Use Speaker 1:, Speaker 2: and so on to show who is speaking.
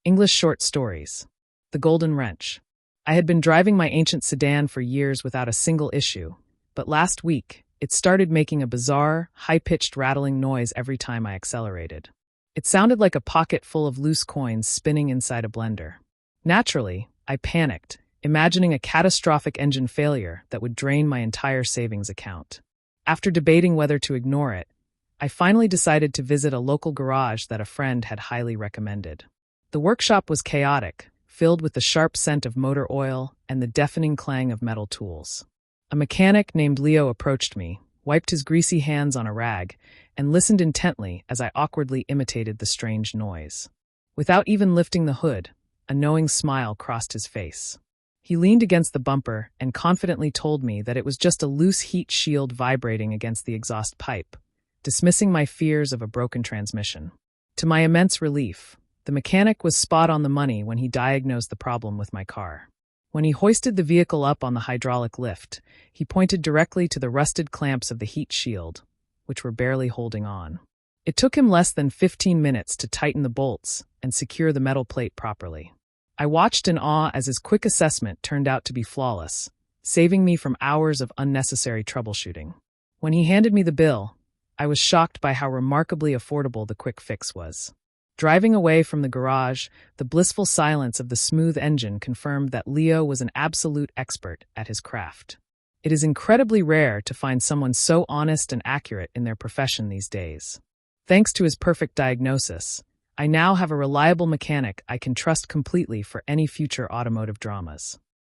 Speaker 1: English short stories. The Golden Wrench. I had been driving my ancient sedan for years without a single issue, but last week, it started making a bizarre, high-pitched rattling noise every time I accelerated. It sounded like a pocket full of loose coins spinning inside a blender. Naturally, I panicked, imagining a catastrophic engine failure that would drain my entire savings account. After debating whether to ignore it, I finally decided to visit a local garage that a friend had highly recommended. The workshop was chaotic, filled with the sharp scent of motor oil and the deafening clang of metal tools. A mechanic named Leo approached me, wiped his greasy hands on a rag, and listened intently as I awkwardly imitated the strange noise. Without even lifting the hood, a knowing smile crossed his face. He leaned against the bumper and confidently told me that it was just a loose heat shield vibrating against the exhaust pipe, dismissing my fears of a broken transmission. To my immense relief, the mechanic was spot on the money when he diagnosed the problem with my car. When he hoisted the vehicle up on the hydraulic lift, he pointed directly to the rusted clamps of the heat shield, which were barely holding on. It took him less than 15 minutes to tighten the bolts and secure the metal plate properly. I watched in awe as his quick assessment turned out to be flawless, saving me from hours of unnecessary troubleshooting. When he handed me the bill, I was shocked by how remarkably affordable the quick fix was. Driving away from the garage, the blissful silence of the smooth engine confirmed that Leo was an absolute expert at his craft. It is incredibly rare to find someone so honest and accurate in their profession these days. Thanks to his perfect diagnosis, I now have a reliable mechanic I can trust completely for any future automotive dramas.